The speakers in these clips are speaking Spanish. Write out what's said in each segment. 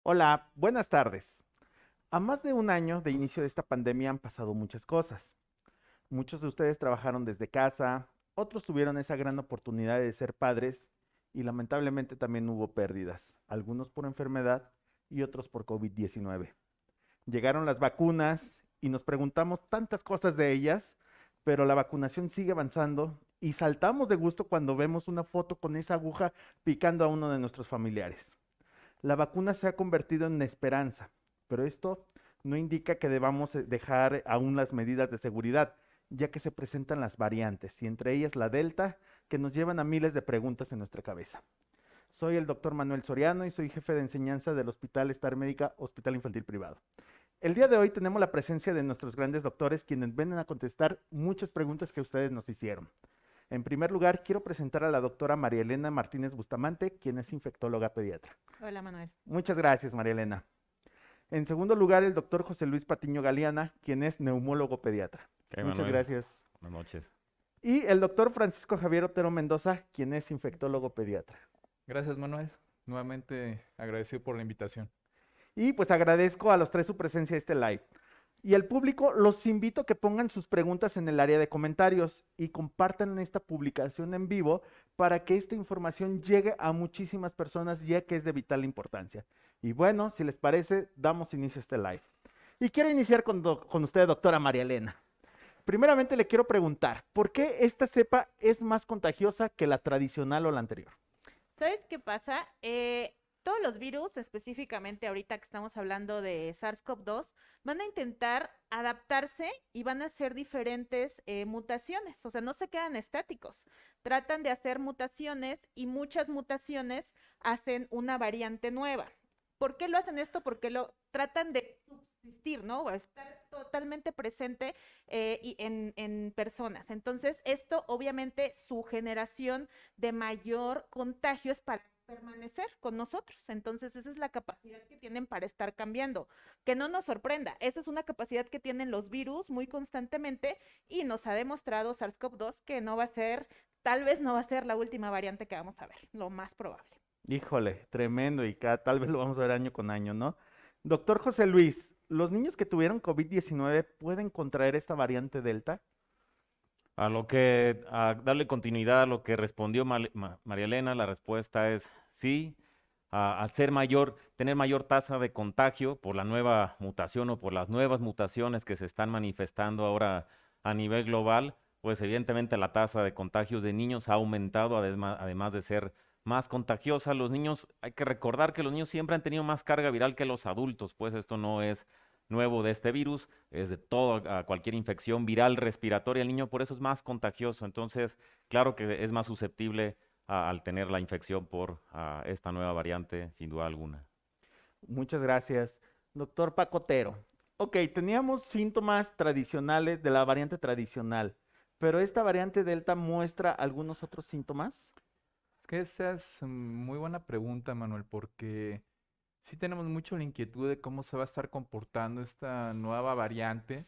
Hola, buenas tardes. A más de un año de inicio de esta pandemia han pasado muchas cosas. Muchos de ustedes trabajaron desde casa, otros tuvieron esa gran oportunidad de ser padres y lamentablemente también hubo pérdidas, algunos por enfermedad y otros por COVID-19. Llegaron las vacunas y nos preguntamos tantas cosas de ellas, pero la vacunación sigue avanzando y saltamos de gusto cuando vemos una foto con esa aguja picando a uno de nuestros familiares. La vacuna se ha convertido en esperanza, pero esto no indica que debamos dejar aún las medidas de seguridad, ya que se presentan las variantes, y entre ellas la Delta, que nos llevan a miles de preguntas en nuestra cabeza. Soy el doctor Manuel Soriano y soy jefe de enseñanza del Hospital Star Médica Hospital Infantil Privado. El día de hoy tenemos la presencia de nuestros grandes doctores quienes vienen a contestar muchas preguntas que ustedes nos hicieron. En primer lugar, quiero presentar a la doctora María Elena Martínez Bustamante, quien es infectóloga pediatra. Hola Manuel. Muchas gracias, María Elena. En segundo lugar, el doctor José Luis Patiño Galeana, quien es neumólogo pediatra. Ok, Muchas Manuel, gracias. buenas noches. Y el doctor Francisco Javier Otero Mendoza, quien es infectólogo pediatra. Gracias, Manuel. Nuevamente agradecido por la invitación. Y pues agradezco a los tres su presencia en este live. Y al público los invito a que pongan sus preguntas en el área de comentarios y compartan esta publicación en vivo para que esta información llegue a muchísimas personas ya que es de vital importancia. Y bueno, si les parece, damos inicio a este live. Y quiero iniciar con usted, doctora María Elena. Primeramente le quiero preguntar, ¿por qué esta cepa es más contagiosa que la tradicional o la anterior? ¿Sabes qué pasa? Todos los virus, específicamente ahorita que estamos hablando de SARS-CoV-2, van a intentar adaptarse y van a hacer diferentes mutaciones, o sea, no se quedan estáticos. Tratan de hacer mutaciones y muchas mutaciones hacen una variante nueva. ¿Por qué lo hacen esto? Porque lo tratan de subsistir, ¿no? O estar totalmente presente en personas. Entonces, esto obviamente su generación de mayor contagio es para permanecer con nosotros. Entonces, esa es la capacidad que tienen para estar cambiando. Que no nos sorprenda, esa es una capacidad que tienen los virus muy constantemente y nos ha demostrado SARS-CoV-2 que no va a ser, tal vez no va a ser la última variante que vamos a ver, lo más probable. Híjole, tremendo y tal vez lo vamos a ver año con año, ¿no? Doctor José Luis, ¿los niños que tuvieron COVID-19 pueden contraer esta variante Delta? A darle continuidad a lo que respondió María Elena, la respuesta es sí. Al ser mayor, tener mayor tasa de contagio por la nueva mutación o por las nuevas mutaciones que se están manifestando ahora a nivel global, pues evidentemente la tasa de contagios de niños ha aumentado, además de ser más contagiosa. Los niños, hay que recordar que los niños siempre han tenido más carga viral que los adultos, pues esto no es nuevo de este virus, es de toda cualquier infección viral respiratoria. El niño por eso es más contagioso. Entonces, claro que es más susceptible al tener la infección por esta nueva variante, sin duda alguna. Muchas gracias. Doctor Pacotero. Ok, teníamos síntomas tradicionales de la variante tradicional, pero esta variante Delta muestra algunos otros síntomas. Es que esa es muy buena pregunta, Manuel, porque sí tenemos mucho la inquietud de cómo se va a estar comportando esta nueva variante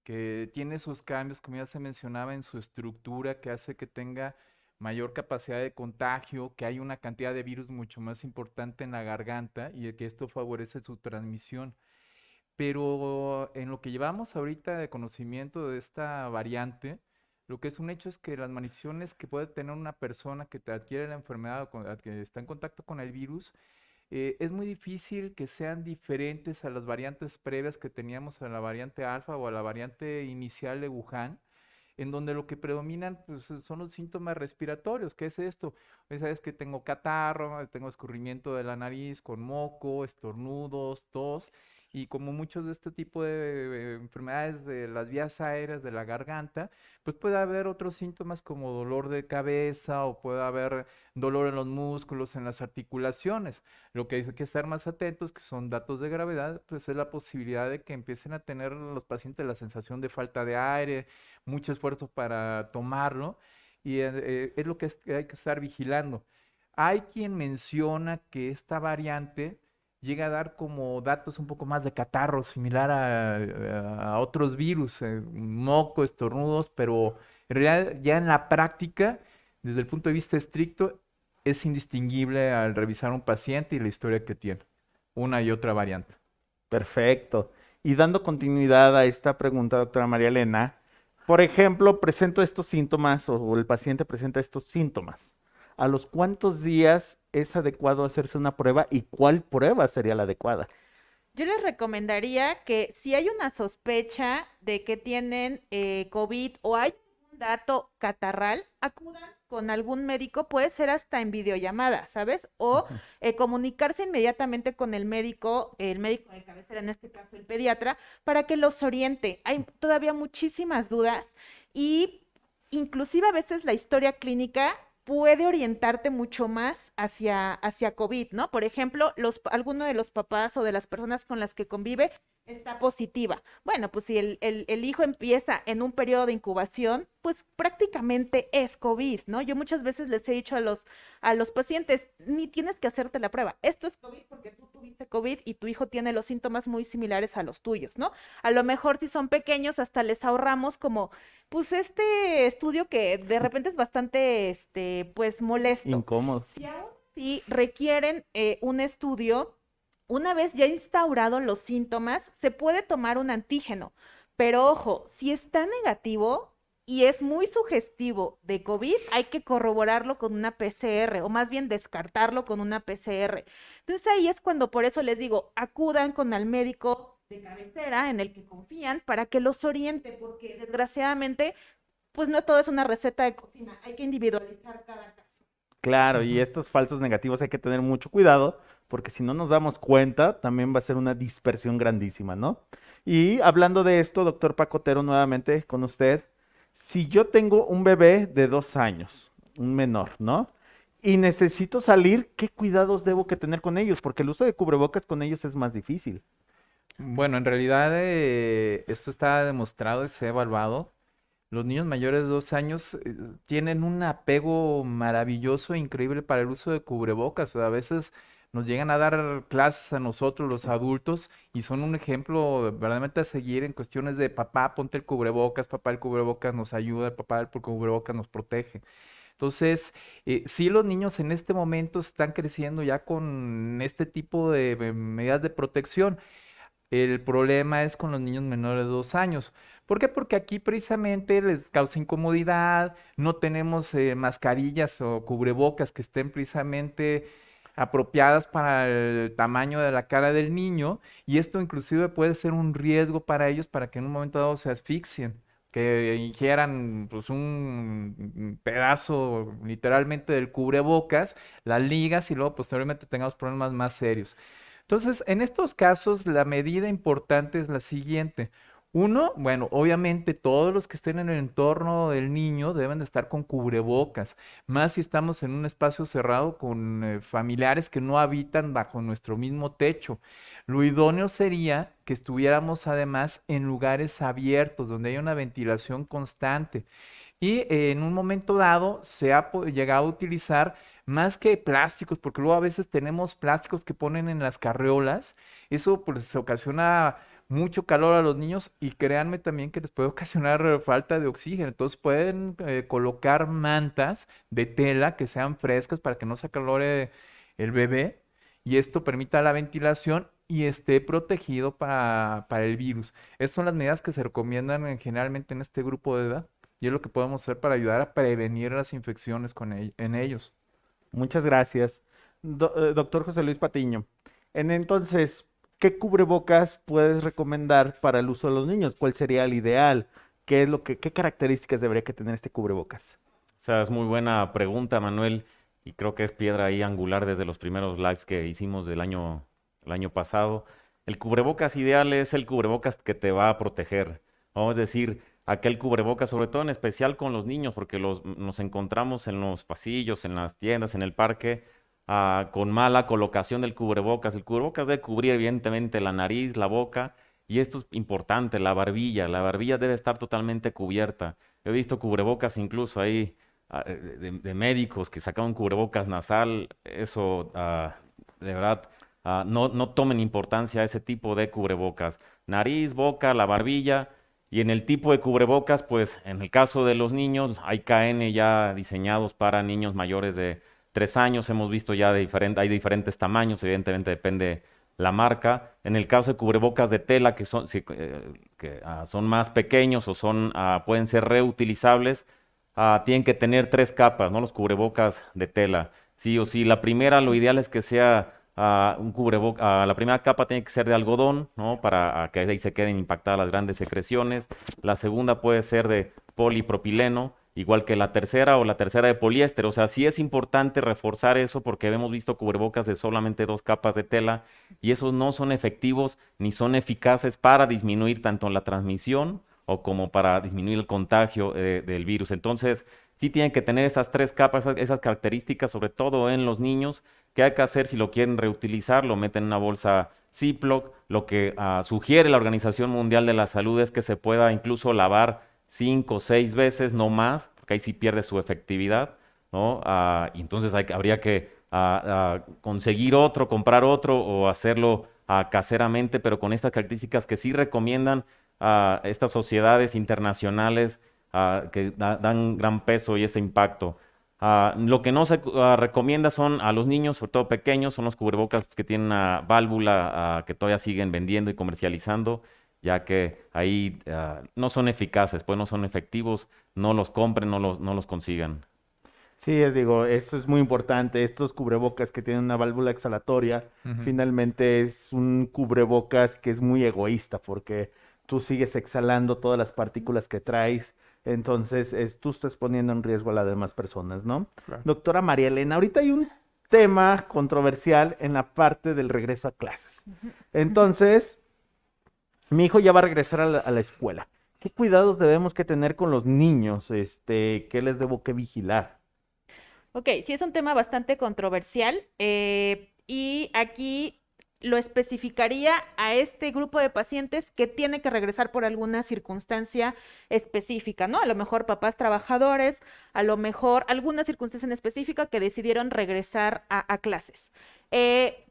que tiene esos cambios, como ya se mencionaba, en su estructura, que hace que tenga mayor capacidad de contagio, que hay una cantidad de virus mucho más importante en la garganta y que esto favorece su transmisión. Pero en lo que llevamos ahorita de conocimiento de esta variante, lo que es un hecho es que las manifestaciones que puede tener una persona que te adquiere la enfermedad o que está en contacto con el virus, es muy difícil que sean diferentes a las variantes previas que teníamos a la variante alfa o a la variante inicial de Wuhan, en donde lo que predominan pues, son los síntomas respiratorios. ¿Qué es esto? Pues, sabes que tengo catarro, tengo escurrimiento de la nariz con moco, estornudos, tos, y como muchos de este tipo de enfermedades de las vías aéreas de la garganta, pues puede haber otros síntomas como dolor de cabeza o puede haber dolor en los músculos, en las articulaciones. Lo que hay que estar más atentos, que son datos de gravedad, pues es la posibilidad de que empiecen a tener los pacientes la sensación de falta de aire, mucho esfuerzo para tomarlo, y es lo que hay que estar vigilando. Hay quien menciona que esta variante llega a dar como datos un poco más de catarro, similar a otros virus, moco, estornudos, pero en realidad ya en la práctica, desde el punto de vista estricto, es indistinguible al revisar un paciente y la historia que tiene. una y otra variante. Perfecto. Y dando continuidad a esta pregunta, doctora María Elena, por ejemplo, presento estos síntomas o el paciente presenta estos síntomas. ¿A los cuántos días es adecuado hacerse una prueba y cuál prueba sería la adecuada? Yo les recomendaría que si hay una sospecha de que tienen COVID o hay un dato catarral, acudan con algún médico, puede ser hasta en videollamada, ¿sabes? O Ujú. comunicarse inmediatamente con el médico de cabecera, en este caso el pediatra, para que los oriente. Hay todavía muchísimas dudas y inclusive a veces la historia clínica puede orientarte mucho más hacia COVID, ¿no? Por ejemplo, alguno de los papás o de las personas con las que convive está positiva. Bueno, pues si el hijo empieza en un periodo de incubación, pues prácticamente es COVID, ¿no? Yo muchas veces les he dicho a los pacientes, ni tienes que hacerte la prueba. Esto es COVID porque tú tuviste COVID y tu hijo tiene los síntomas muy similares a los tuyos, ¿no? A lo mejor si son pequeños, hasta les ahorramos como pues este estudio que de repente es bastante, pues molesto. Incómodo. Si aún así requieren un estudio, una vez ya instaurados los síntomas, se puede tomar un antígeno. Pero ojo, si está negativo y es muy sugestivo de COVID, hay que corroborarlo con una PCR o más bien descartarlo con una PCR. Entonces ahí es cuando por eso les digo, acudan con el médico de cabecera en el que confían para que los oriente, porque desgraciadamente, pues no todo es una receta de cocina, hay que individualizar cada caso. Claro, y Ujú. estos falsos negativos hay que tener mucho cuidado, porque si no nos damos cuenta, también va a ser una dispersión grandísima, ¿no? Y hablando de esto, doctor Pacotero, nuevamente con usted, si yo tengo un bebé de 2 años, un menor, ¿no? Y necesito salir, ¿qué cuidados debo que tener con ellos? Porque el uso de cubrebocas con ellos es más difícil. Bueno, en realidad esto está demostrado y se ha evaluado. Los niños mayores de 2 años tienen un apego maravilloso e increíble para el uso de cubrebocas. O sea, a veces nos llegan a dar clases a nosotros, los adultos, y son un ejemplo verdaderamente a seguir en cuestiones de papá, ponte el cubrebocas nos ayuda, papá, el cubrebocas nos protege. Entonces, sí, los niños en este momento están creciendo ya con este tipo de medidas de protección. El problema es con los niños menores de 2 años. ¿Por qué? Porque aquí precisamente les causa incomodidad, no tenemos mascarillas o cubrebocas que estén precisamente apropiadas para el tamaño de la cara del niño y esto inclusive puede ser un riesgo para ellos para que en un momento dado se asfixien, que ingieran pues un pedazo literalmente del cubrebocas, las ligas y luego posteriormente tengamos problemas más serios. Entonces, en estos casos, la medida importante es la siguiente. Uno, bueno, obviamente todos los que estén en el entorno del niño deben de estar con cubrebocas, más si estamos en un espacio cerrado con familiares que no habitan bajo nuestro mismo techo. Lo idóneo sería que estuviéramos además en lugares abiertos, donde haya una ventilación constante. Y en un momento dado se ha llegado a utilizar más que plásticos, porque luego a veces tenemos plásticos que ponen en las carreolas, eso pues se ocasiona mucho calor a los niños y créanme también que les puede ocasionar falta de oxígeno. Entonces pueden colocar mantas de tela que sean frescas para que no se acalore el bebé y esto permita la ventilación y esté protegido para el virus. Estas son las medidas que se recomiendan generalmente en este grupo de edad y es lo que podemos hacer para ayudar a prevenir las infecciones en ellos. Muchas gracias. Doctor José Luis Patiño. Entonces, ¿qué cubrebocas puedes recomendar para el uso de los niños? ¿Cuál sería el ideal? ¿Qué características debería que tener este cubrebocas? O sea, es muy buena pregunta, Manuel, y creo que es piedra ahí angular desde los primeros lives que hicimos el año pasado. El cubrebocas ideal es el cubrebocas que te va a proteger. Vamos a decir, aquel cubrebocas, sobre todo en especial con los niños, porque nos encontramos en los pasillos, en las tiendas, en el parque, con mala colocación del cubrebocas. El cubrebocas debe cubrir evidentemente la nariz, la boca, y esto es importante, la barbilla. La barbilla debe estar totalmente cubierta. He visto cubrebocas incluso ahí de médicos que sacaban cubrebocas nasal, eso de verdad, no tomen importancia a ese tipo de cubrebocas. Nariz, boca, la barbilla, y en el tipo de cubrebocas, pues en el caso de los niños, hay KN ya diseñados para niños mayores de 3 años, hemos visto ya hay diferentes tamaños, evidentemente depende la marca. En el caso de cubrebocas de tela, que son, son más pequeños o pueden ser reutilizables, tienen que tener 3 capas, ¿no? Los cubrebocas de tela. Sí o sí. La primera, lo ideal es que sea un cubrebocas. La primera capa tiene que ser de algodón, ¿no? Para que ahí se queden impactadas las grandes secreciones. La segunda puede ser de polipropileno, igual que la tercera, o la tercera de poliéster. O sea, sí es importante reforzar eso, porque hemos visto cubrebocas de solamente 2 capas de tela y esos no son efectivos ni son eficaces para disminuir tanto la transmisión o como para disminuir el contagio del virus. Entonces, sí tienen que tener esas 3 capas, esas características, sobre todo en los niños. ¿Qué hay que hacer si lo quieren reutilizar? Lo meten en una bolsa Ziploc. Lo que sugiere la Organización Mundial de la Salud es que se pueda incluso lavar 5 o 6 veces, no más, porque ahí sí pierde su efectividad, ¿no? Y entonces habría que conseguir otro, comprar otro o hacerlo caseramente, pero con estas características que sí recomiendan estas sociedades internacionales que dan gran peso y ese impacto. Lo que no se recomienda son a los niños, sobre todo pequeños, son los cubrebocas que tienen una válvula que todavía siguen vendiendo y comercializando, ya que ahí no son eficaces, pues no son efectivos, no los compren, no los consigan. Sí, digo, esto es muy importante. Estos cubrebocas que tienen una válvula exhalatoria, Ujú. finalmente es un cubrebocas que es muy egoísta porque tú sigues exhalando todas las partículas que traes, entonces tú estás poniendo en riesgo a las demás personas, ¿no? Claro. Doctora María Elena, ahorita hay un tema controversial en la parte del regreso a clases. Ujú, ujú. Entonces, mi hijo ya va a regresar a la escuela. ¿Qué cuidados debemos que tener con los niños? ¿Qué les debo que vigilar? Ok, sí es un tema bastante controversial y aquí lo especificaría a este grupo de pacientes que tiene que regresar por alguna circunstancia específica, ¿no? A lo mejor papás trabajadores, a lo mejor alguna circunstancia en específica que decidieron regresar a clases.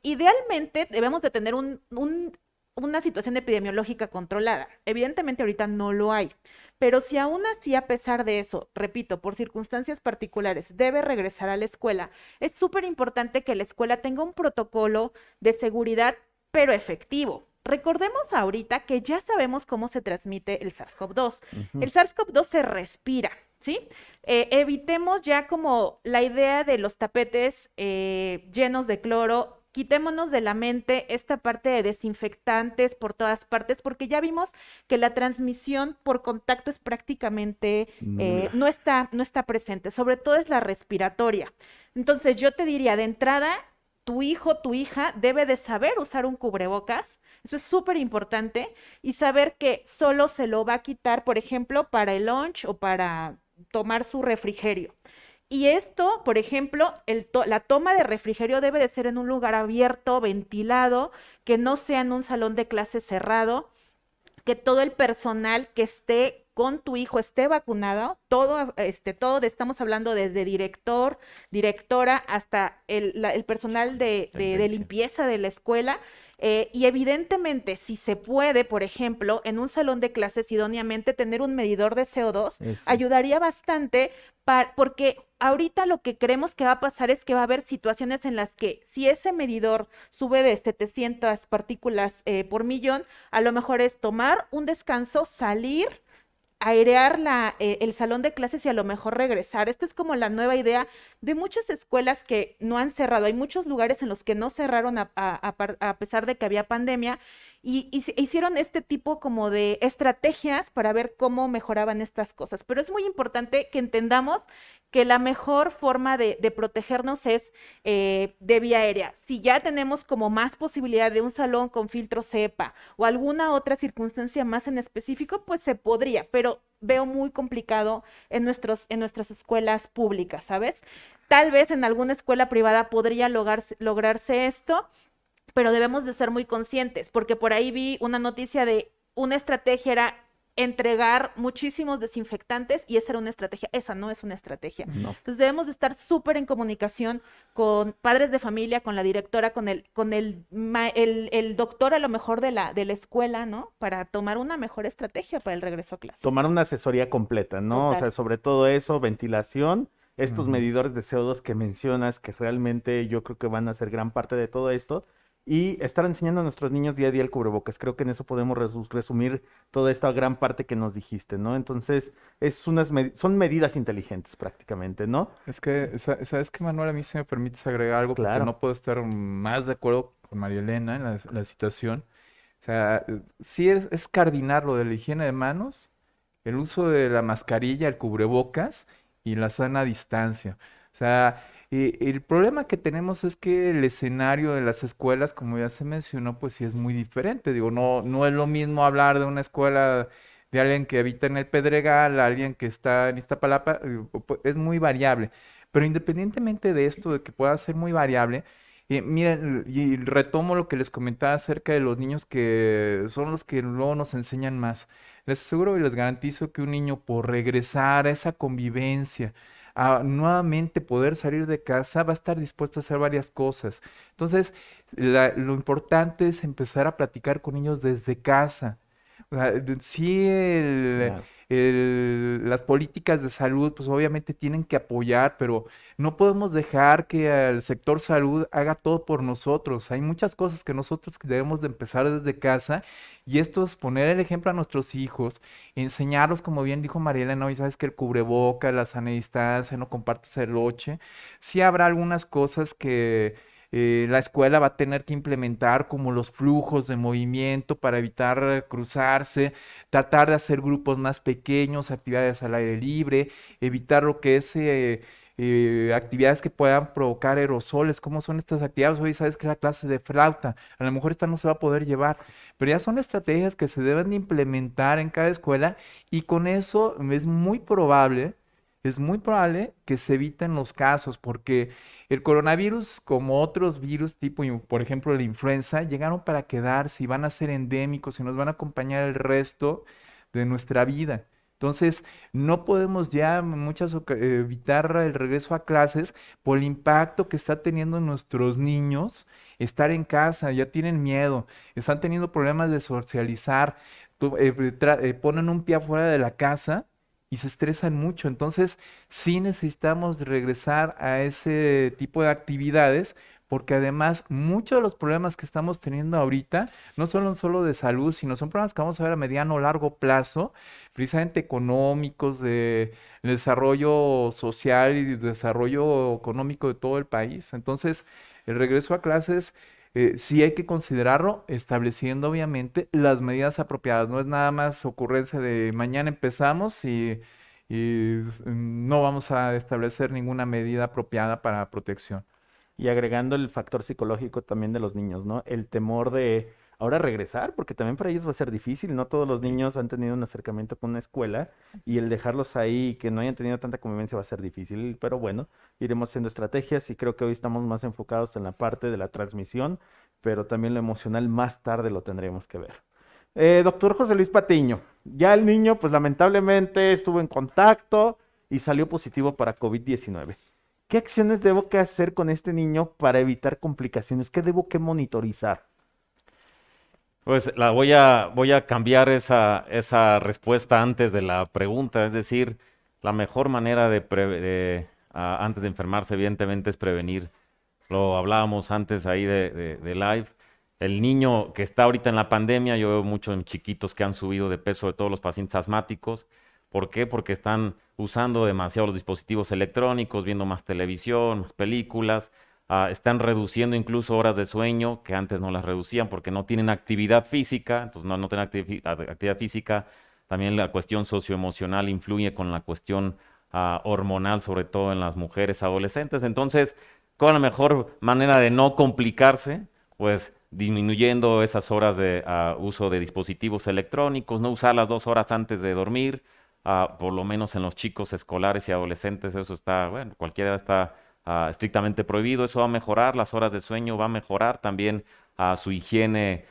Idealmente debemos de tener una situación epidemiológica controlada. Evidentemente ahorita no lo hay. Pero si aún así, a pesar de eso, repito, por circunstancias particulares, debe regresar a la escuela, es súper importante que la escuela tenga un protocolo de seguridad, pero efectivo. Recordemos ahorita que ya sabemos cómo se transmite el SARS-CoV-2. Ujú. El SARS-CoV-2 se respira, ¿sí? Evitemos ya como la idea de los tapetes llenos de cloro. Quitémonos de la mente esta parte de desinfectantes por todas partes, porque ya vimos que la transmisión por contacto es prácticamente, Nula. no está presente, sobre todo es la respiratoria. Entonces yo te diría, de entrada, tu hijo, tu hija debe de saber usar un cubrebocas, eso es súper importante, y saber que solo se lo va a quitar, por ejemplo, para el lunch o para tomar su refrigerio. Y esto, por ejemplo, la toma de refrigerio debe de ser en un lugar abierto, ventilado, que no sea en un salón de clase cerrado, que todo el personal que esté con tu hijo esté vacunado, estamos hablando desde director, directora, hasta el personal de Tendencia. limpieza de la escuela. Y evidentemente, si se puede, por ejemplo, en un salón de clases idóneamente tener un medidor de CO2, Eso. ayudaría bastante porque ahorita lo que creemos que va a pasar es que va a haber situaciones en las que si ese medidor sube de 700 partículas por millón, a lo mejor es tomar un descanso, salir, airear el salón de clases y a lo mejor regresar. Esta es como la nueva idea de muchas escuelas que no han cerrado. Hay muchos lugares en los que no cerraron a pesar de que había pandemia y hicieron este tipo como de estrategias para ver cómo mejoraban estas cosas. Pero es muy importante que entendamos que la mejor forma de protegernos es de vía aérea. Si ya tenemos como más posibilidad de un salón con filtro cepa o alguna otra circunstancia más en específico, pues se podría, pero veo muy complicado en nuestras escuelas públicas, ¿sabes? Tal vez en alguna escuela privada podría lograrse esto, pero debemos de ser muy conscientes, porque por ahí vi una noticia de una estrategia era entregar muchísimos desinfectantes y esa era una estrategia, esa no es una estrategia. No. Entonces debemos de estar súper en comunicación con padres de familia, con la directora, el doctor a lo mejor de la escuela, ¿no? Para tomar una mejor estrategia para el regreso a clase. Tomar una asesoría completa, ¿no? O Total. sea, sobre todo eso, ventilación, estos Ujú. medidores de CO2 que mencionas, que realmente yo creo que van a ser gran parte de todo esto. y estar enseñando a nuestros niños día a día el cubrebocas. Creo que en eso podemos resumir toda esta gran parte que nos dijiste, ¿no? Entonces, son medidas inteligentes prácticamente, ¿no? Es que, ¿sabes qué, Manuel? A mí se me permites agregar algo porque Claro, no puedo estar más de acuerdo con María Elena en la situación. O sea, sí es cardinar lo de la higiene de manos, el uso de la mascarilla, el cubrebocas y la sana distancia. O sea, el problema que tenemos es que el escenario de las escuelas, como ya se mencionó, pues sí es muy diferente. Digo, no es lo mismo hablar de una escuela de alguien que habita en el Pedregal, a alguien que está en Iztapalapa, es muy variable. Pero independientemente de esto, de que pueda ser muy variable, miren, y retomo lo que les comentaba acerca de los niños que son los que luego nos enseñan más. Les aseguro y les garantizo que un niño por regresar a esa convivencia, a nuevamente poder salir de casa, va a estar dispuesto a hacer varias cosas. Entonces, lo importante es empezar a platicar con niños desde casa. O sea, sí, claro. las políticas de salud, pues obviamente tienen que apoyar, pero no podemos dejar que el sector salud haga todo por nosotros. Hay muchas cosas que nosotros debemos de empezar desde casa y esto es poner el ejemplo a nuestros hijos, enseñarlos, como bien dijo Mariela, no, y sabes que el cubreboca, la sana distancia, no compartes el lonche. Sí habrá algunas cosas que la escuela va a tener que implementar como los flujos de movimiento para evitar cruzarse, tratar de hacer grupos más pequeños, actividades al aire libre, evitar lo que es actividades que puedan provocar aerosoles. ¿Cómo son estas actividades? Hoy sabes que la clase de flauta, a lo mejor esta no se va a poder llevar, pero ya son estrategias que se deben de implementar en cada escuela y con eso es muy probable que se eviten los casos, porque el coronavirus, como otros virus tipo, por ejemplo, la influenza, llegaron para quedarse y van a ser endémicos y nos van a acompañar el resto de nuestra vida. Entonces, no podemos ya en evitar el regreso a clases por el impacto que está teniendo en nuestros niños estar en casa, ya tienen miedo, están teniendo problemas de socializar, ponen un pie afuera de la casa y se estresan mucho. Entonces, sí necesitamos regresar a ese tipo de actividades, porque además muchos de los problemas que estamos teniendo ahorita no son solo de salud, sino son problemas que vamos a ver a mediano o largo plazo, precisamente económicos, de desarrollo social y de desarrollo económico de todo el país. Entonces, el regreso a clases sí hay que considerarlo, estableciendo obviamente las medidas apropiadas. No es nada más ocurrencia de mañana empezamos y no vamos a establecer ninguna medida apropiada para protección. Y agregando el factor psicológico también de los niños, ¿no? El temor de ahora regresar, porque también para ellos va a ser difícil, no todos los Sí. niños han tenido un acercamiento con una escuela y el dejarlos ahí, que no hayan tenido tanta convivencia va a ser difícil, pero bueno, iremos haciendo estrategias y creo que hoy estamos más enfocados en la parte de la transmisión, pero también lo emocional más tarde lo tendremos que ver. Doctor José Luis Patiño, ya el niño pues lamentablemente estuvo en contacto y salió positivo para COVID-19. ¿Qué acciones debo que hacer con este niño para evitar complicaciones? ¿Qué debo que monitorizar? Pues voy a cambiar esa respuesta antes de la pregunta, es decir, la mejor manera antes de enfermarse, evidentemente, es prevenir. Lo hablábamos antes ahí de live. El niño que está ahorita en la pandemia, yo veo muchos chiquitos que han subido de peso de todos los pacientes asmáticos. ¿Por qué? Porque están usando demasiado los dispositivos electrónicos, viendo más televisión, más películas, están reduciendo incluso horas de sueño que antes no las reducían porque no tienen actividad física, entonces no tienen actividad física. También la cuestión socioemocional influye con la cuestión hormonal, sobre todo en las mujeres adolescentes. Entonces, ¿cuál es la mejor manera de no complicarse? Pues disminuyendo esas horas de uso de dispositivos electrónicos, no usar las 2 horas antes de dormir, por lo menos en los chicos escolares y adolescentes, eso está, bueno, cualquier edad está estrictamente prohibido. Eso va a mejorar, las horas de sueño va a mejorar también su higiene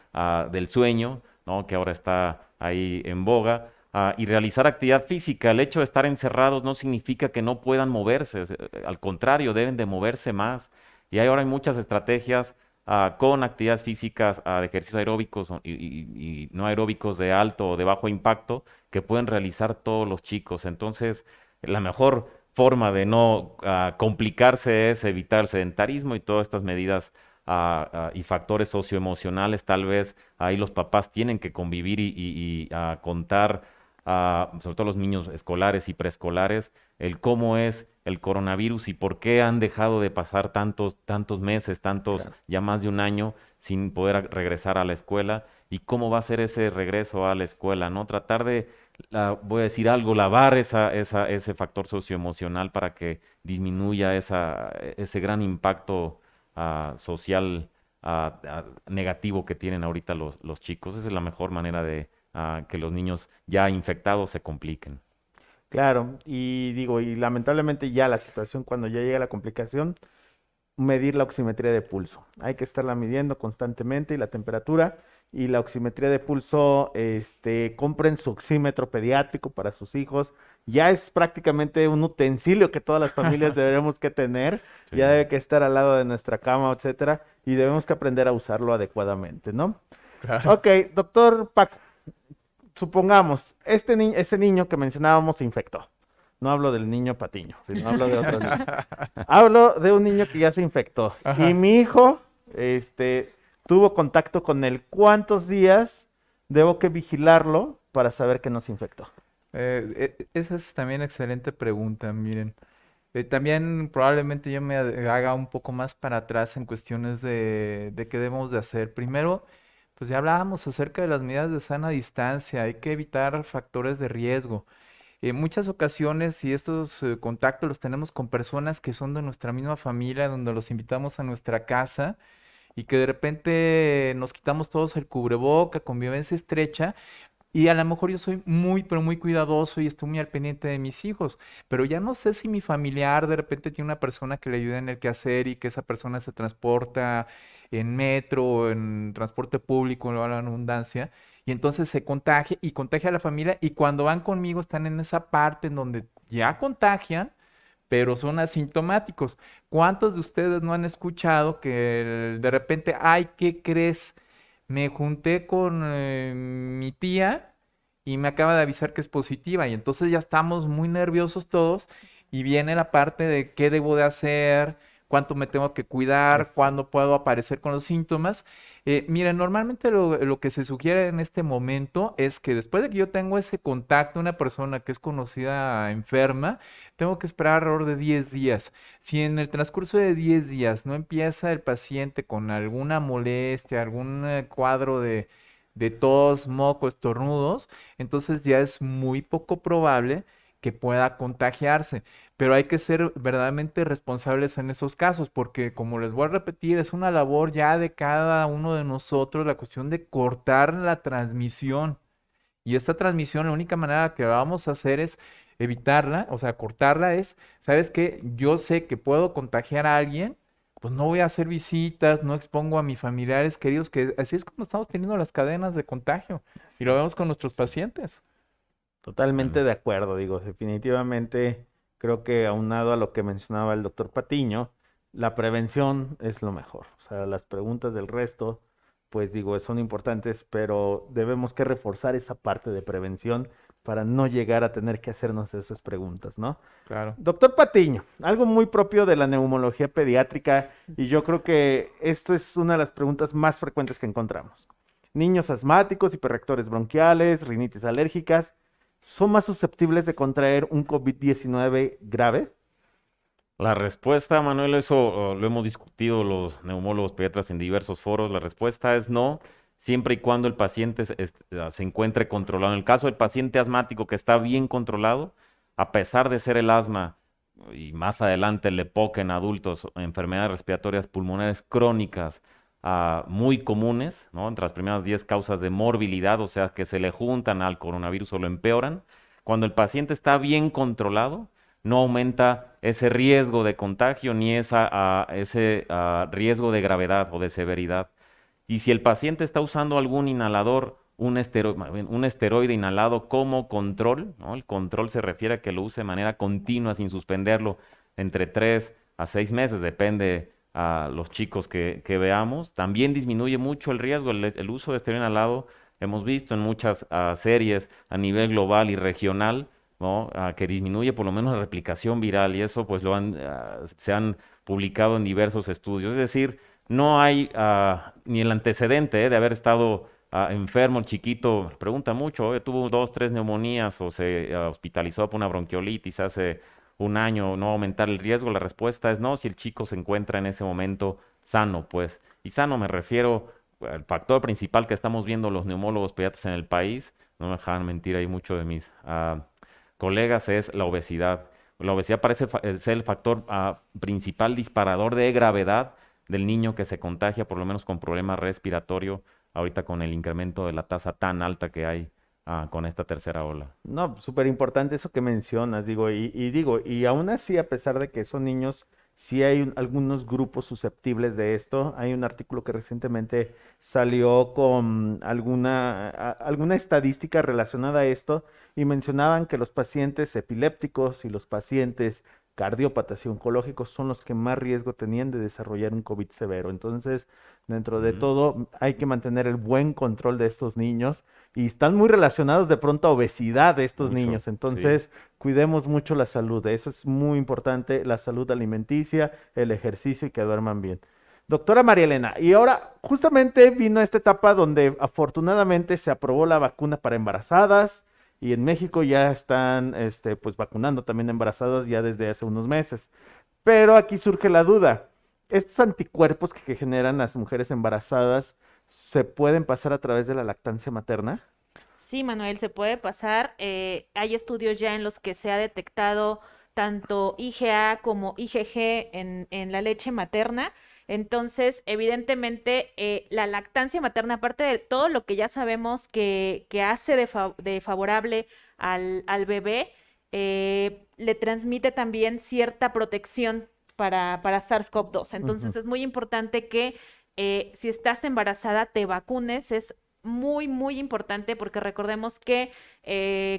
del sueño, ¿no? Que ahora está ahí en boga. Y realizar actividad física. El hecho de estar encerrados no significa que no puedan moverse, al contrario, deben de moverse más. Y ahora hay muchas estrategias con actividades físicas, de ejercicios aeróbicos y no aeróbicos de alto o de bajo impacto que pueden realizar todos los chicos. Entonces, la mejor forma de no complicarse es evitar el sedentarismo y todas estas medidas y factores socioemocionales, tal vez ahí los papás tienen que convivir y contar, sobre todo los niños escolares y preescolares, el cómo es el coronavirus y por qué han dejado de pasar tantos meses, Claro. ya más de un año sin poder regresar a la escuela y cómo va a ser ese regreso a la escuela, ¿no? Tratar de, voy a decir algo, lavar ese factor socioemocional para que disminuya ese gran impacto social negativo que tienen ahorita los chicos. Esa es la mejor manera de que los niños ya infectados se compliquen. Claro, y digo, y lamentablemente ya la situación cuando ya llega la complicación, medir la oximetría de pulso. Hay que estarla midiendo constantemente y la temperatura y la oximetría de pulso, compren su oxímetro pediátrico para sus hijos. Ya es prácticamente un utensilio que todas las familias deberemos que tener, Sí. ya debe que estar al lado de nuestra cama, etcétera, y debemos que aprender a usarlo adecuadamente, ¿no? Claro. Ok, doctor Paco, supongamos, ese niño que mencionábamos se infectó. No hablo del niño Patiño, sino hablo de otro niño. Hablo de un niño que ya se infectó. Ajá. Y mi hijo, tuvo contacto con él. ¿Cuántos días debo que vigilarlo para saber que no se infectó? Esa es también excelente pregunta, miren. También probablemente yo me haga un poco más para atrás en cuestiones de qué debemos de hacer. Primero, pues ya hablábamos acerca de las medidas de sana distancia, hay que evitar factores de riesgo. En muchas ocasiones, si estos contactos los tenemos con personas que son de nuestra misma familia, donde los invitamos a nuestra casa y que de repente nos quitamos todos el cubreboca, convivencia estrecha, y a lo mejor yo soy muy, pero muy cuidadoso y estoy muy al pendiente de mis hijos, pero ya no sé si mi familiar de repente tiene una persona que le ayuda en el quehacer y que esa persona se transporta en metro o en transporte público, en la redundancia, y entonces se contagia y contagia a la familia y cuando van conmigo están en esa parte en donde ya contagian, pero son asintomáticos. ¿Cuántos de ustedes no han escuchado que de repente, ay, ¿qué crees? Me junté con mi tía y me acaba de avisar que es positiva y entonces ya estamos muy nerviosos todos y viene la parte de qué debo de hacer, cuánto me tengo que cuidar, Eso. cuándo puedo aparecer con los síntomas. Miren, normalmente lo que se sugiere en este momento es que después de que yo tengo ese contacto, una persona que es conocida enferma, tengo que esperar alrededor de 10 días. Si en el transcurso de 10 días no empieza el paciente con alguna molestia, algún cuadro de tos, moco, estornudos, entonces ya es muy poco probable que pueda contagiarse. Pero hay que ser verdaderamente responsables en esos casos, porque como les voy a repetir, es una labor ya de cada uno de nosotros la cuestión de cortar la transmisión. Y esta transmisión, la única manera que vamos a hacer es evitarla, o sea, cortarla es, ¿sabes qué? Yo sé que puedo contagiar a alguien, pues no voy a hacer visitas, no expongo a mis familiares queridos, que así es como estamos teniendo las cadenas de contagio. Y Así lo es. vemos con nuestros pacientes. Totalmente Bueno, de acuerdo, digo, definitivamente creo que aunado a lo que mencionaba el doctor Patiño, la prevención es lo mejor. O sea, las preguntas del resto, pues digo, son importantes, pero debemos que reforzar esa parte de prevención para no llegar a tener que hacernos esas preguntas, ¿no? Claro. Doctor Patiño, algo muy propio de la neumología pediátrica, y yo creo que esto es una de las preguntas más frecuentes que encontramos. Niños asmáticos, hiperrectores bronquiales, rinitis alérgicas, ¿son más susceptibles de contraer un COVID-19 grave? la respuesta, Manuel, eso lo hemos discutido los neumólogos pediatras en diversos foros. La respuesta es no, siempre y cuando el paciente se encuentre controlado. En el caso del paciente asmático que está bien controlado, a pesar de ser el asma y más adelante el EPOC en adultos, enfermedades respiratorias pulmonares crónicas muy comunes, ¿no? Entre las primeras 10 causas de morbilidad, o sea, que se le juntan al coronavirus o lo empeoran. Cuando el paciente está bien controlado, no aumenta ese riesgo de contagio ni ese riesgo de gravedad o de severidad. Y si el paciente está usando algún inhalador, un esteroide inhalado como control, ¿no? El control se refiere a que lo use de manera continua sin suspenderlo entre 3 a 6 meses, depende a los chicos que veamos. También disminuye mucho el riesgo. El uso de esteroide inhalado, hemos visto en muchas series a nivel global y regional, ¿no? Que disminuye por lo menos la replicación viral y eso pues se han publicado en diversos estudios. Es decir, no hay ni el antecedente de haber estado enfermo el chiquito. Pregunta mucho, tuvo 2, 3 neumonías o se hospitalizó por una bronquiolitis hace un año, no aumentar el riesgo. La respuesta es no, si el chico se encuentra en ese momento sano, pues. Y sano me refiero al factor principal que estamos viendo los neumólogos pediatras en el país, no me dejan mentir ahí mucho de mis colegas, es la obesidad. La obesidad parece ser el factor principal disparador de gravedad del niño que se contagia, por lo menos con problema respiratorio, ahorita con el incremento de la tasa tan alta que hay con esta tercera ola. No, súper importante eso que mencionas, digo, y aún así, a pesar de que son niños, sí hay algunos grupos susceptibles de esto. Hay un artículo que recientemente salió con alguna estadística relacionada a esto y mencionaban que los pacientes epilépticos y los pacientes cardiópatas y oncológicos son los que más riesgo tenían de desarrollar un COVID severo. Entonces, dentro de Ujú. todo, hay que mantener el buen control de estos niños y están muy relacionados de pronto a obesidad de estos Mucho, niños. sí. Entonces, cuidemos mucho la salud. Eso es muy importante, la salud alimenticia, el ejercicio y que duerman bien. Doctora María Elena, y ahora justamente vino esta etapa donde afortunadamente se aprobó la vacuna para embarazadas y en México ya están pues vacunando también embarazadas ya desde hace unos meses. Pero aquí surge la duda. ¿Estos anticuerpos que generan las mujeres embarazadas se pueden pasar a través de la lactancia materna? Sí, Manuel, se puede pasar. Hay estudios ya en los que se ha detectado tanto IgA como IgG en la leche materna. Entonces, evidentemente, la lactancia materna, aparte de todo lo que ya sabemos que hace de favorable al bebé, le transmite también cierta protección para SARS-CoV-2. Ujú. Entonces, es muy importante que si estás embarazada, te vacunes. Es muy, muy importante porque recordemos que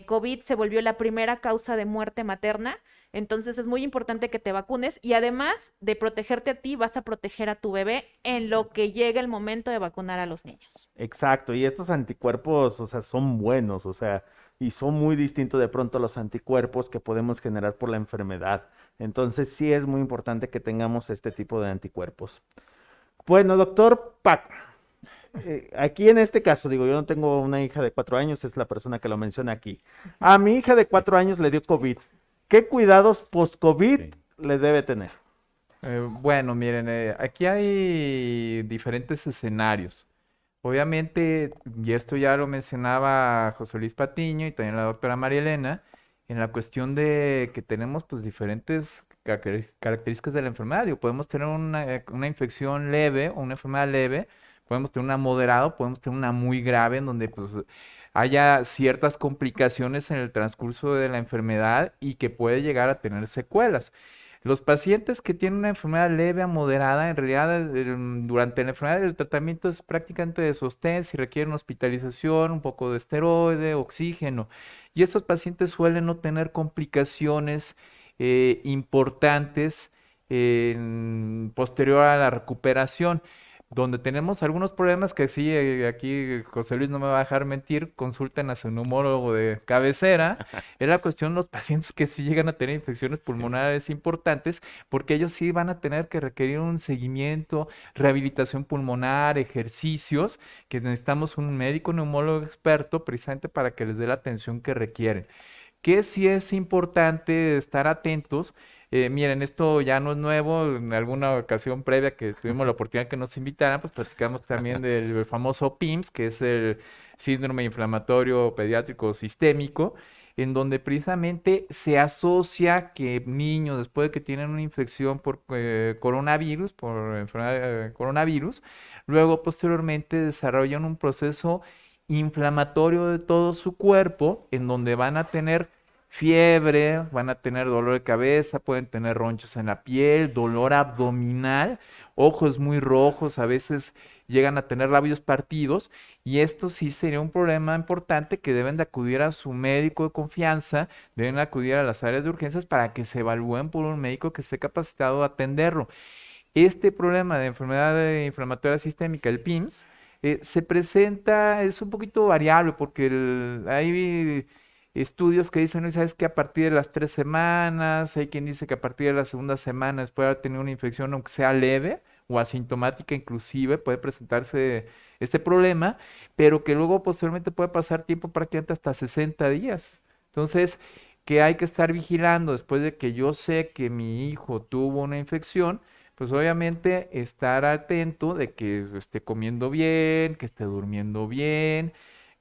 COVID se volvió la primera causa de muerte materna. Entonces es muy importante que te vacunes y además de protegerte a ti, vas a proteger a tu bebé en lo que llegue el momento de vacunar a los niños. Exacto, y estos anticuerpos, o sea, son buenos, o sea, y son muy distintos de pronto a los anticuerpos que podemos generar por la enfermedad. Entonces, sí es muy importante que tengamos este tipo de anticuerpos. Bueno, doctor Paco, aquí en este caso, digo, yo no tengo una hija de 4 años, es la persona que lo menciona aquí. Ujú. A mi hija de 4 años le dio COVID. ¿Qué cuidados post-COVID Sí. le debe tener? Bueno, miren, aquí hay diferentes escenarios. Obviamente, y esto ya lo mencionaba José Luis Patiño y también la doctora María Elena, en la cuestión de que tenemos pues diferentes características de la enfermedad. Digo, podemos tener una infección leve o una enfermedad leve, podemos tener una moderada, podemos tener una muy grave en donde pues haya ciertas complicaciones en el transcurso de la enfermedad y que puede llegar a tener secuelas. Los pacientes que tienen una enfermedad leve a moderada, en realidad durante la enfermedad el tratamiento es prácticamente de sostén, si requieren hospitalización, un poco de esteroide, oxígeno. Y estos pacientes suelen no tener complicaciones importantes posterior a la recuperación. Donde tenemos algunos problemas que sí, aquí José Luis no me va a dejar mentir, consulten a su neumólogo de cabecera, es la cuestión de los pacientes que sí llegan a tener infecciones Sí. pulmonares importantes, porque ellos sí van a tener que requerir un seguimiento, rehabilitación pulmonar, ejercicios, que necesitamos un médico neumólogo experto precisamente para que les dé la atención que requieren. Que sí es importante estar atentos. Miren, esto ya no es nuevo. En alguna ocasión previa que tuvimos la oportunidad que nos invitaran, pues platicamos también del famoso PIMS, que es el síndrome inflamatorio pediátrico sistémico, en donde precisamente se asocia que niños, después de que tienen una infección por coronavirus, por enfermedad de coronavirus, luego posteriormente desarrollan un proceso inflamatorio de todo su cuerpo, en donde van a tener fiebre, van a tener dolor de cabeza, pueden tener ronchas en la piel, dolor abdominal, ojos muy rojos, a veces llegan a tener labios partidos y esto sí sería un problema importante que deben de acudir a su médico de confianza, deben acudir a las áreas de urgencias para que se evalúen por un médico que esté capacitado a atenderlo. Este problema de enfermedad inflamatoria sistémica, el PIMS, se presenta, es un poquito variable porque hay estudios que dicen, "No, sabes que a partir de las 3 semanas, hay quien dice que a partir de la segunda semana después de haber tenido una infección, aunque sea leve, o asintomática inclusive, puede presentarse este problema, pero que luego posteriormente puede pasar tiempo prácticamente hasta 60 días. Entonces, que hay que estar vigilando después de que yo sé que mi hijo tuvo una infección, pues obviamente estar atento de que esté comiendo bien, que esté durmiendo bien,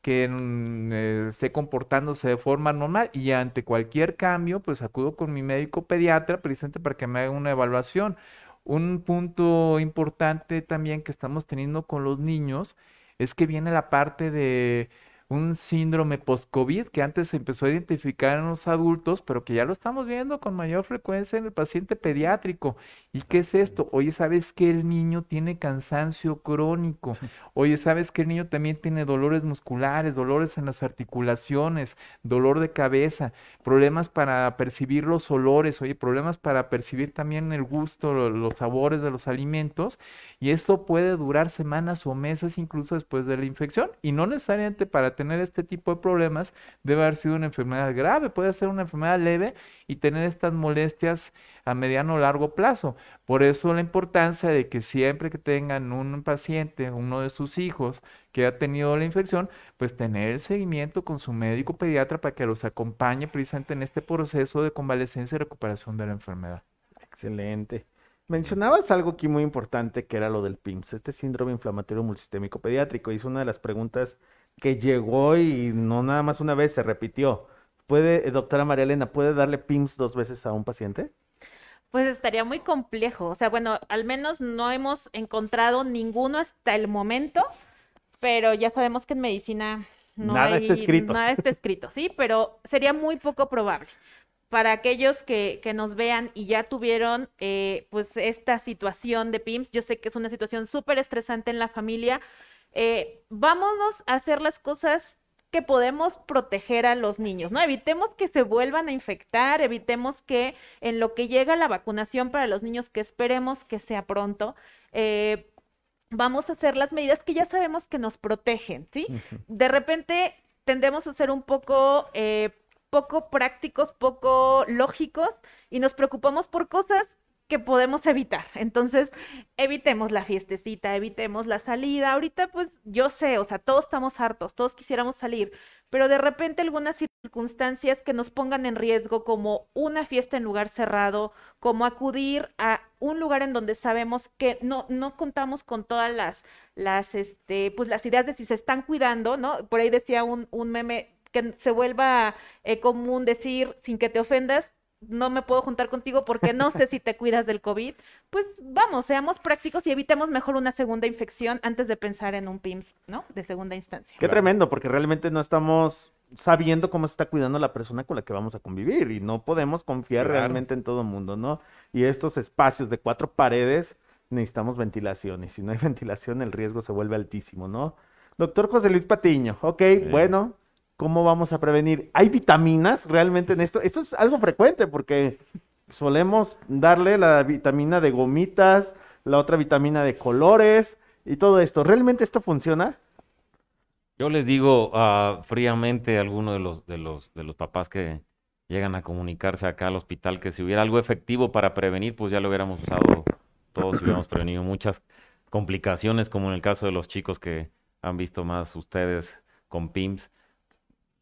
que esté comportándose de forma normal y ante cualquier cambio, pues acudo con mi médico pediatra precisamente para que me haga una evaluación. Un punto importante también que estamos teniendo con los niños es que viene la parte de un síndrome post-COVID que antes se empezó a identificar en los adultos, pero que ya lo estamos viendo con mayor frecuencia en el paciente pediátrico. ¿Y qué es esto? Oye, ¿sabes que el niño tiene cansancio crónico? Oye, ¿sabes que el niño también tiene dolores musculares, dolores en las articulaciones, dolor de cabeza, problemas para percibir los olores, oye, problemas para percibir también el gusto, los sabores de los alimentos? Y esto puede durar semanas o meses incluso después de la infección. Y no necesariamente para tener este tipo de problemas debe haber sido una enfermedad grave, puede ser una enfermedad leve y tener estas molestias a mediano o largo plazo. Por eso la importancia de que siempre que tengan un paciente, uno de sus hijos que ha tenido la infección, pues tener el seguimiento con su médico pediatra para que los acompañe precisamente en este proceso de convalecencia y recuperación de la enfermedad. Excelente. Mencionabas algo aquí muy importante que era lo del PIMS, este síndrome inflamatorio multisistémico pediátrico. Y es una de las preguntas que llegó y no nada más una vez, se repitió. Doctora María Elena, ¿puede darle PIMS 2 veces a un paciente? Pues estaría muy complejo. O sea, bueno, al menos no hemos encontrado ninguno hasta el momento, pero ya sabemos que en medicina Nada está escrito. nada está escrito, ¿sí? Pero sería muy poco probable. Para aquellos que nos vean y ya tuvieron pues esta situación de PIMS, yo sé que es una situación súper estresante en la familia. Vámonos a hacer las cosas que podemos proteger a los niños, ¿no? Evitemos que se vuelvan a infectar, evitemos que en lo que llega la vacunación para los niños, que esperemos que sea pronto, vamos a hacer las medidas que ya sabemos que nos protegen, ¿sí? Ujú. De repente tendemos a ser un poco prácticos, poco lógicos y nos preocupamos por cosas que podemos evitar. Entonces, evitemos la fiestecita, evitemos la salida. Ahorita, pues, yo sé, o sea, todos estamos hartos, todos quisiéramos salir, pero de repente algunas circunstancias que nos pongan en riesgo, como una fiesta en lugar cerrado, como acudir a un lugar en donde sabemos que no contamos con todas pues las ideas de si se están cuidando, ¿no? Por ahí decía un meme que se vuelva común decir, sin que te ofendas, no me puedo juntar contigo porque no sé si te cuidas del COVID. Pues vamos, seamos prácticos y evitemos mejor una segunda infección antes de pensar en un PIMS, ¿no? De segunda instancia. Qué Claro. tremendo, porque realmente no estamos sabiendo cómo se está cuidando la persona con la que vamos a convivir y no podemos confiar Claro. realmente en todo el mundo, ¿no? Y estos espacios de 4 paredes necesitamos ventilación y si no hay ventilación el riesgo se vuelve altísimo, ¿no? Doctor José Luis Patiño, ok, bueno, ¿cómo vamos a prevenir? ¿Hay vitaminas realmente en esto? Eso es algo frecuente porque solemos darle la vitamina de gomitas, la otra vitamina de colores y todo esto. ¿Realmente esto funciona? Yo les digo fríamente a alguno de los papás que llegan a comunicarse acá al hospital que si hubiera algo efectivo para prevenir, pues ya lo hubiéramos usado todos y hubiéramos prevenido muchas complicaciones, como en el caso de los chicos que han visto más ustedes con PIMS,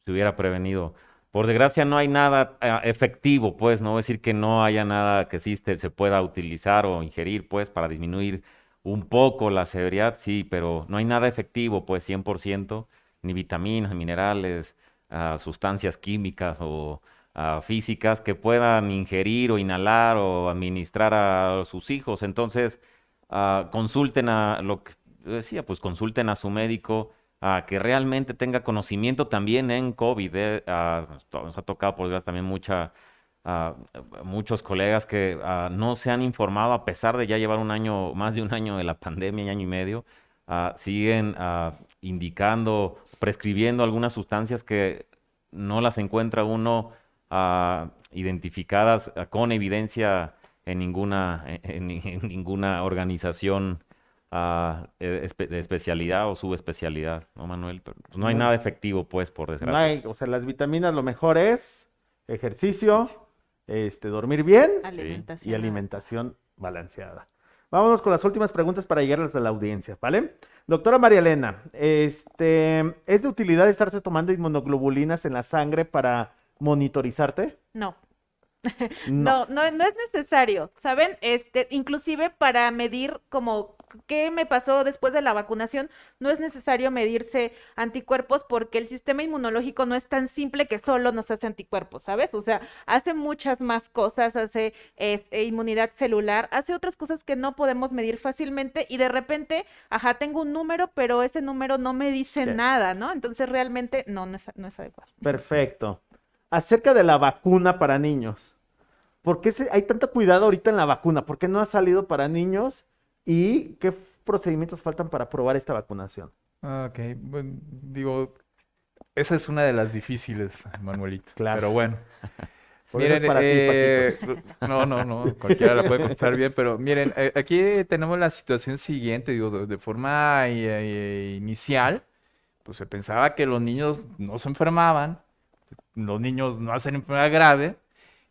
se hubiera prevenido. Por desgracia no hay nada efectivo, pues, no voy a decir que no haya nada que sí se pueda utilizar o ingerir, pues, para disminuir un poco la severidad, sí, pero no hay nada efectivo, pues, 100%, ni vitaminas, minerales, sustancias químicas o físicas que puedan ingerir o inhalar o administrar a sus hijos. Entonces, consulten a lo que decía, pues consulten a su médico que realmente tenga conocimiento también en COVID. Nos ha tocado, por desgracia, también ah, muchos colegas que no se han informado a pesar de ya llevar un año, más de un año de la pandemia, año y medio, siguen indicando, prescribiendo algunas sustancias que no las encuentra uno identificadas con evidencia en en ninguna organización de especialidad o subespecialidad, ¿no, Manuel? Pero, pues, no hay No, nada efectivo, pues, por no desgracia. hay, o sea, las vitaminas lo mejor es ejercicio, dormir bien y Alimentación. alimentación balanceada. Vámonos con las últimas preguntas para llegar a las de la audiencia, ¿vale? Doctora María Elena, ¿es de utilidad estarse tomando inmunoglobulinas en la sangre para monitorizarte? No. No. No es necesario, ¿saben? Inclusive para medir como qué me pasó después de la vacunación, no es necesario medirse anticuerpos porque el sistema inmunológico no es tan simple que solo nos hace anticuerpos, ¿sabes? O sea, hace muchas más cosas, hace inmunidad celular, hace otras cosas que no podemos medir fácilmente y de repente, ajá, tengo un número, pero ese número no me dice Ok, nada, ¿no? Entonces realmente no es adecuado. perfecto. Acerca de la vacuna para niños, ¿por qué hay tanto cuidado ahorita en la vacuna? ¿Por qué no ha salido para niños? ¿Y qué procedimientos faltan para aprobar esta vacunación? Ok, bueno, digo, esa es una de las difíciles, Manuelito. Claro. Pero bueno, Por eso es miren, para ti, Paquito. no, cualquiera la puede contestar bien, pero miren, aquí tenemos la situación siguiente, digo, de forma inicial, pues se pensaba que los niños no se enfermaban, los niños no hacen enfermedad grave,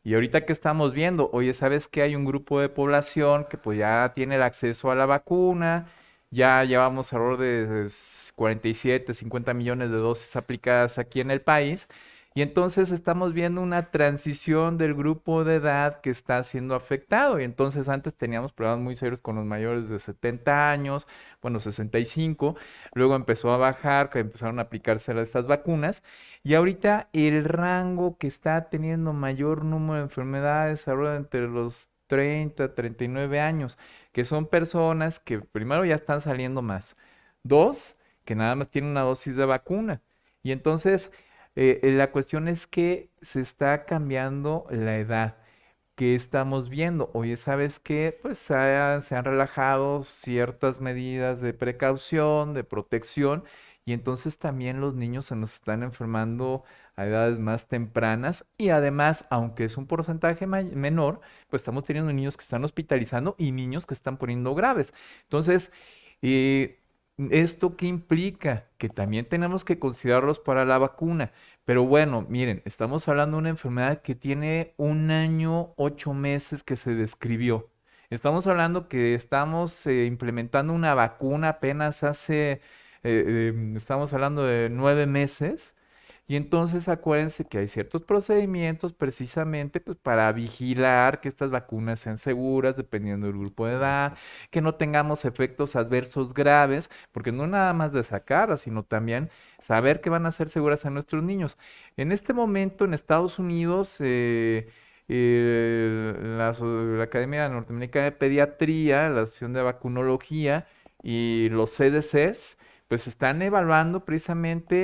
y ahorita que estamos viendo, oye, ¿sabes que hay un grupo de población que pues ya tiene el acceso a la vacuna? Ya llevamos alrededor de 47, 50 millones de dosis aplicadas aquí en el país. Y entonces estamos viendo una transición del grupo de edad que está siendo afectado. Y entonces antes teníamos problemas muy serios con los mayores de 70 años, bueno, 65. Luego empezó a bajar, que empezaron a aplicarse estas vacunas. Y ahorita el rango que está teniendo mayor número de enfermedades ahora entre los 30, 39 años, que son personas que primero ya están saliendo más, dos, que nada más tienen una dosis de vacuna. Y entonces la cuestión es que se está cambiando la edad. ¿Qué estamos viendo? Oye, ¿sabes qué? Pues se han relajado ciertas medidas de precaución, de protección, y entonces también los niños se nos están enfermando a edades más tempranas y además, aunque es un porcentaje menor, pues estamos teniendo niños que están hospitalizando y niños que están poniendo graves. Entonces, eh, ¿esto qué implica? Que también tenemos que considerarlos para la vacuna. Pero bueno, miren, estamos hablando de una enfermedad que tiene 1 año, 8 meses que se describió. Estamos hablando que estamos implementando una vacuna apenas estamos hablando de 9 meses. Y entonces acuérdense que hay ciertos procedimientos precisamente pues, para vigilar que estas vacunas sean seguras dependiendo del grupo de edad, que no tengamos efectos adversos graves, porque no nada más de sacarlas, sino también saber que van a ser seguras a nuestros niños. En este momento en Estados Unidos, la Academia Norteamericana de Pediatría, la Asociación de Vacunología y los CDCs, pues están evaluando precisamente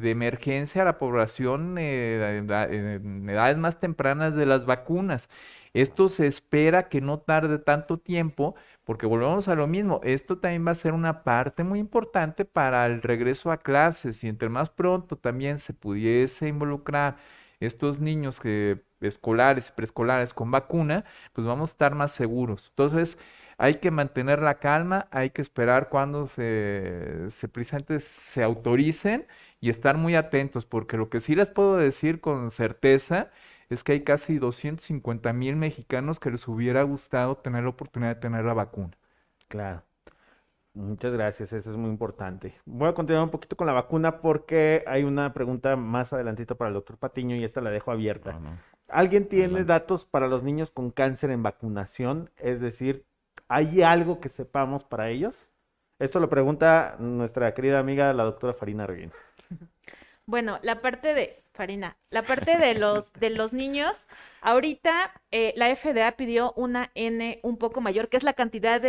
de emergencia a la población en edades más tempranas de las vacunas. Esto se espera que no tarde tanto tiempo, porque volvemos a lo mismo. Esto también va a ser una parte muy importante para el regreso a clases y entre más pronto también se pudiese involucrar estos niños escolares y preescolares con vacuna, pues vamos a estar más seguros. Entonces, hay que mantener la calma, hay que esperar cuando precisamente se autoricen y estar muy atentos, porque lo que sí les puedo decir con certeza es que hay casi 250,000 mexicanos que les hubiera gustado tener la oportunidad de tener la vacuna. Claro. Muchas gracias, eso es muy importante. Voy a continuar un poquito con la vacuna porque hay una pregunta más adelantito para el doctor Patiño y esta la dejo abierta. No, no, ¿Alguien tiene adelante. datos para los niños con cáncer en vacunación? Es decir, ¿hay algo que sepamos para ellos? Eso lo pregunta nuestra querida amiga, la doctora Farina Arguín. Bueno, la parte de Farina, la parte de los niños, ahorita la FDA pidió una N un poco mayor, que es la cantidad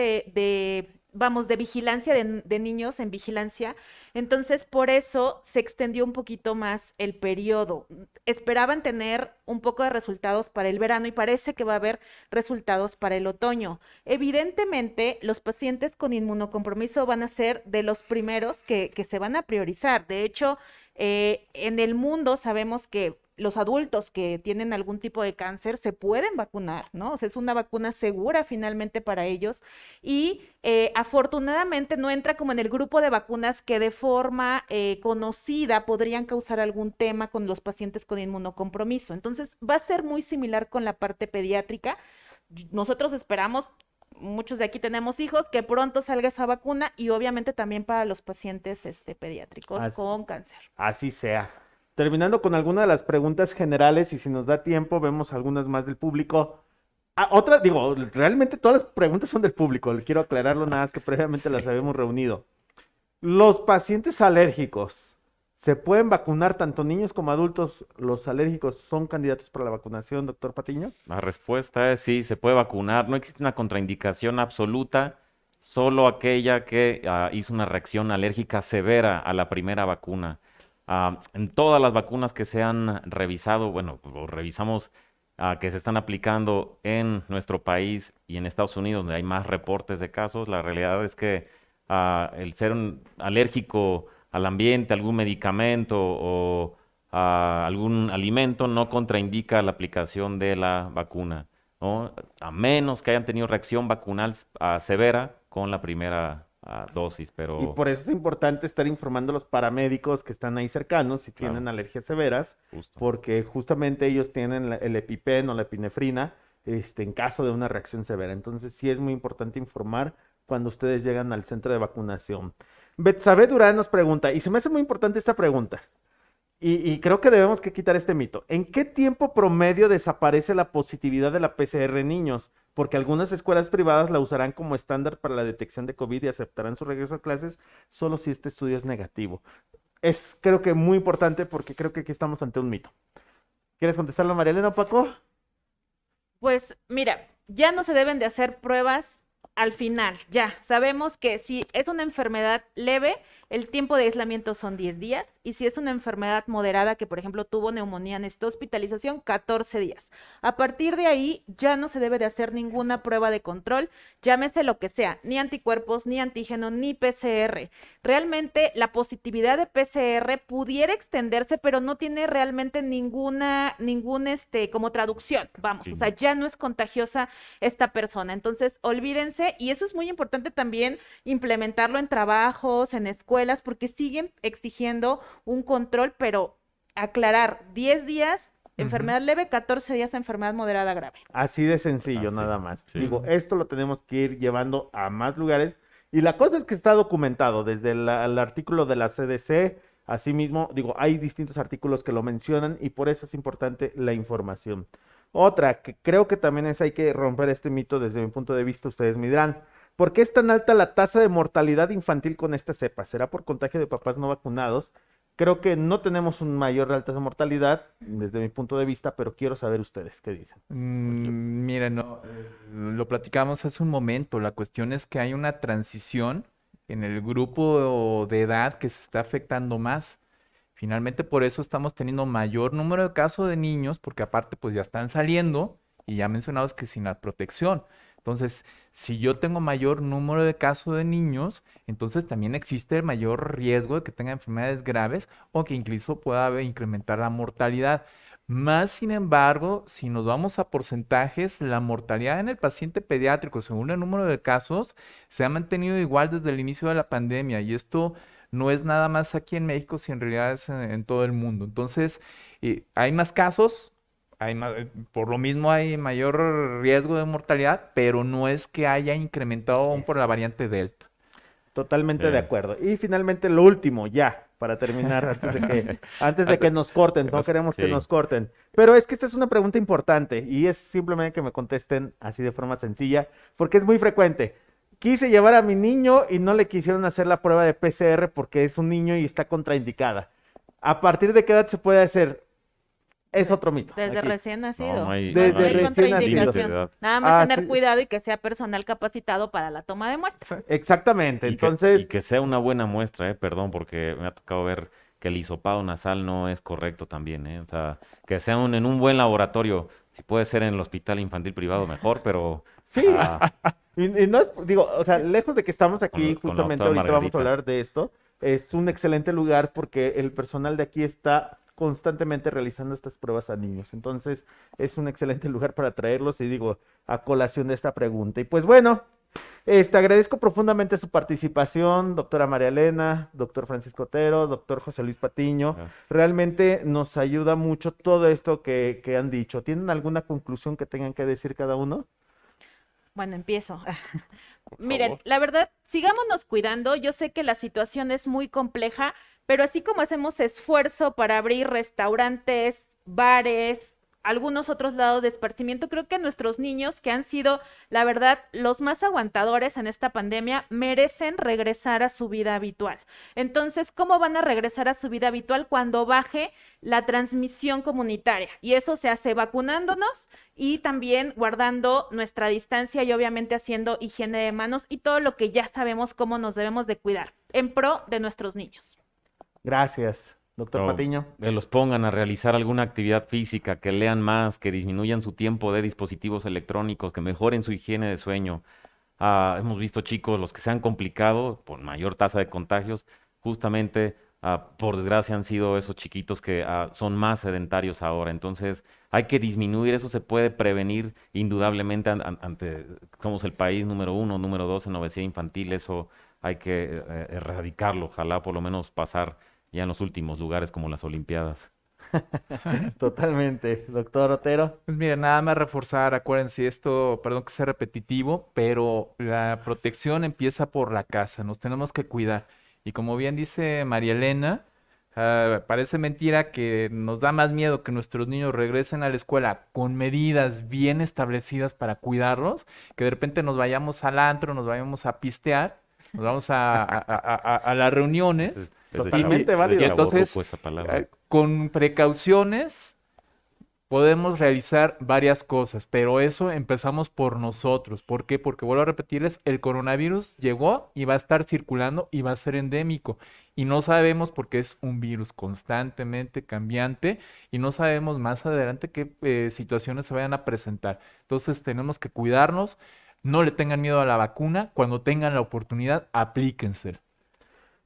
vamos, de vigilancia de niños en vigilancia. Entonces, por eso se extendió un poquito más el periodo. Esperaban tener un poco de resultados para el verano y parece que va a haber resultados para el otoño. Evidentemente, los pacientes con inmunocompromiso van a ser de los primeros que se van a priorizar. De hecho, en el mundo sabemos que los adultos que tienen algún tipo de cáncer se pueden vacunar, ¿no? O sea, es una vacuna segura finalmente para ellos y afortunadamente no entra como en el grupo de vacunas que de forma conocida podrían causar algún tema con los pacientes con inmunocompromiso. Entonces, va a ser muy similar con la parte pediátrica. Nosotros esperamos muchos de aquí tenemos hijos, que pronto salga esa vacuna y obviamente también para los pacientes pediátricos As- con cáncer. Así sea. Terminando con alguna de las preguntas generales y si nos da tiempo, vemos algunas más del público. Otra, digo, realmente todas las preguntas son del público, le quiero aclararlo nada más que previamente las Sí. habíamos reunido. Los pacientes alérgicos, ¿se pueden vacunar tanto niños como adultos? ¿Los alérgicos son candidatos para la vacunación, doctor Patiño? La respuesta es sí, se puede vacunar. No existe una contraindicación absoluta, solo aquella que hizo una reacción alérgica severa a la primera vacuna. En todas las vacunas que se han revisado, bueno, o revisamos que se están aplicando en nuestro país y en Estados Unidos, donde hay más reportes de casos, la realidad es que el ser alérgico al ambiente, algún medicamento o algún alimento no contraindica la aplicación de la vacuna, ¿no? A menos que hayan tenido reacción vacunal severa con la primera dosis, Y pero por eso es importante estar informando a los paramédicos que están ahí cercanos si tienen claro, alergias severas, justo. porque justamente ellos tienen el EpiPen o la epinefrina, en caso de una reacción severa. Entonces sí es muy importante informar cuando ustedes llegan al centro de vacunación. Betsabe Durán nos pregunta, y se me hace muy importante esta pregunta, y creo que debemos que quitar este mito. ¿En qué tiempo promedio desaparece la positividad de la PCR en niños? Porque algunas escuelas privadas la usarán como estándar para la detección de COVID y aceptarán su regreso a clases solo si este estudio es negativo. Es creo que muy importante porque creo que aquí estamos ante un mito. ¿Quieres contestarlo, María Elena o Paco? Pues mira, ya no se deben de hacer pruebas al final, ya. Sabemos que si es una enfermedad leve, el tiempo de aislamiento son 10 días y si es una enfermedad moderada que, por ejemplo, tuvo neumonía, necesitó hospitalización, 14 días. A partir de ahí ya no se debe de hacer ninguna prueba de control, llámese lo que sea, ni anticuerpos, ni antígeno, ni PCR. Realmente la positividad de PCR pudiera extenderse, pero no tiene realmente como traducción, vamos, o sea, Sí. ya no es contagiosa esta persona. Entonces, olvídense, y eso es muy importante también implementarlo en trabajos, en escuelas, porque siguen exigiendo un control, pero aclarar, 10 días, Ujú. enfermedad leve, 14 días, enfermedad moderada grave. Así de sencillo, Así, nada más. sí. Digo, esto lo tenemos que ir llevando a más lugares. Y la cosa es que está documentado desde el artículo de la CDC. Asimismo, digo, hay distintos artículos que lo mencionan y por eso es importante la información. Otra que creo que también hay que romper este mito desde mi punto de vista, ustedes me dirán, ¿por qué es tan alta la tasa de mortalidad infantil con esta cepa? ¿Será por contagio de papás no vacunados? Creo que no tenemos un mayor alta de mortalidad desde mi punto de vista, pero quiero saber ustedes qué dicen. Mira, no, lo platicamos hace un momento. La cuestión es que hay una transición en el grupo de edad que se está afectando más. Finalmente, por eso estamos teniendo mayor número de casos de niños, porque aparte, pues ya están saliendo y ya mencionados que sin la protección. Entonces, si yo tengo mayor número de casos de niños, entonces también existe el mayor riesgo de que tengan enfermedades graves o que incluso pueda incrementar la mortalidad. Más sin embargo, si nos vamos a porcentajes, la mortalidad en el paciente pediátrico, según el número de casos, se ha mantenido igual desde el inicio de la pandemia y esto no es nada más aquí en México, sino en realidad es en todo el mundo. Entonces, hay más casos, por lo mismo hay mayor riesgo de mortalidad, pero no es que haya incrementado aún por la Eso. variante Delta. Totalmente de Eh, acuerdo. Y finalmente lo último, ya, para terminar, antes de que nos corten, no queremos que Sí. nos corten. Pero es que esta es una pregunta importante y es simplemente que me contesten así de forma sencilla, porque es muy frecuente. Quise llevar a mi niño y no le quisieron hacer la prueba de PCR porque es un niño y está contraindicada. ¿A partir de qué edad se puede hacer? Es otro mito. Desde Aquí. recién nacido. No hay, Desde no hay recién nacido. límite de contraindicación. edad. Nada más tener sí, cuidado y que sea personal capacitado para la toma de muestra. exactamente. Y Entonces, que sea una buena muestra, perdón, porque me ha tocado ver que el hisopado nasal no es correcto también, O sea, que sea en un buen laboratorio, si puede ser en el hospital infantil privado mejor, pero sí. ah, Y no digo, o sea, lejos de que estamos aquí, con la justamente doctora ahorita vamos a Margarita. hablar de esto, es un excelente lugar porque el personal de aquí está constantemente realizando estas pruebas a niños. Entonces, es un excelente lugar para traerlos y digo, a colación de esta pregunta. Y pues bueno, agradezco profundamente su participación, doctora María Elena, doctor Francisco Otero, doctor José Luis Patiño. Gracias. Realmente nos ayuda mucho todo esto que han dicho. ¿Tienen alguna conclusión que tengan que decir cada uno? Bueno, empiezo. Por Miren, favor. la verdad, sigámonos cuidando. Yo sé que la situación es muy compleja, pero así como hacemos esfuerzo para abrir restaurantes, bares, algunos otros lados de esparcimiento, creo que nuestros niños, que han sido, la verdad, los más aguantadores en esta pandemia, merecen regresar a su vida habitual. Entonces, ¿cómo van a regresar a su vida habitual cuando baje la transmisión comunitaria? Y eso se hace vacunándonos y también guardando nuestra distancia y obviamente haciendo higiene de manos y todo lo que ya sabemos cómo nos debemos de cuidar en pro de nuestros niños. Gracias, doctor O Patiño. que los pongan a realizar alguna actividad física, que lean más, que disminuyan su tiempo de dispositivos electrónicos, que mejoren su higiene de sueño. Hemos visto chicos, los que se han complicado por mayor tasa de contagios, justamente, por desgracia, han sido esos chiquitos que son más sedentarios ahora. Entonces, hay que disminuir, eso se puede prevenir indudablemente ante, somos el país número 1, número 2 en obesidad infantil, eso hay que erradicarlo, ojalá por lo menos pasar ya en los últimos lugares como las Olimpiadas. Totalmente, doctor Otero. Pues mira, nada más reforzar, acuérdense, esto, perdón que sea repetitivo, pero la protección empieza por la casa, nos tenemos que cuidar. Y como bien dice María Elena, parece mentira que nos da más miedo que nuestros niños regresen a la escuela con medidas bien establecidas para cuidarlos, que de repente nos vayamos al antro, nos vayamos a pistear, nos vamos a las reuniones. Totalmente Es válido. Y entonces, chavorruco esa palabra. con precauciones podemos realizar varias cosas, pero eso empezamos por nosotros. ¿Por qué? Porque vuelvo a repetirles, el coronavirus llegó y va a estar circulando y va a ser endémico. Y no sabemos porque es un virus constantemente cambiante y no sabemos más adelante qué situaciones se vayan a presentar. Entonces tenemos que cuidarnos, no le tengan miedo a la vacuna, cuando tengan la oportunidad, aplíquensela.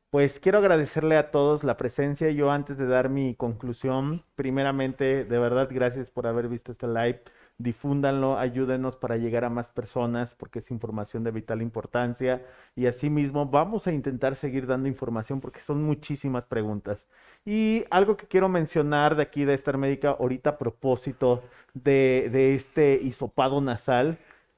Pues quiero agradecerle a todos la presencia. Yo antes de dar mi conclusión, primeramente, de verdad, gracias por haber visto este live. Difúndanlo, ayúdenos para llegar a más personas porque es información de vital importancia. Y asimismo, vamos a intentar seguir dando información porque son muchísimas preguntas. Y algo que quiero mencionar de aquí de Star Médica, ahorita a propósito de este hisopado nasal.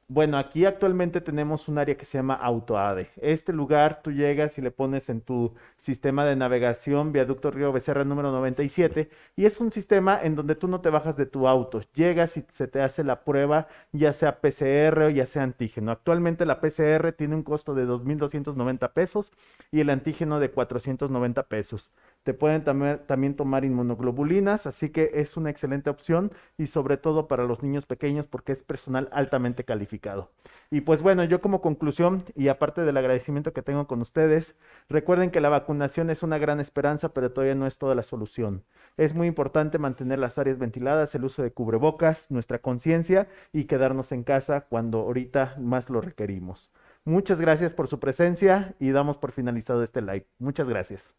Bueno, aquí actualmente tenemos un área que se llama AutoAde. Este lugar tú llegas y le pones en tu sistema de navegación Viaducto Río Becerra número 97 y es un sistema en donde tú no te bajas de tu auto. Llegas y se te hace la prueba, ya sea PCR o ya sea antígeno. Actualmente la PCR tiene un costo de 2.290 pesos y el antígeno de 490 pesos. Te pueden también tomar inmunoglobulinas, así que es una excelente opción y sobre todo para los niños pequeños porque es personal altamente calificado. Y pues bueno, yo como conclusión y aparte del agradecimiento que tengo con ustedes, recuerden que la vacunación es una gran esperanza, pero todavía no es toda la solución. Es muy importante mantener las áreas ventiladas, el uso de cubrebocas, nuestra conciencia y quedarnos en casa cuando ahorita más lo requerimos. Muchas gracias por su presencia y damos por finalizado este live. Muchas gracias.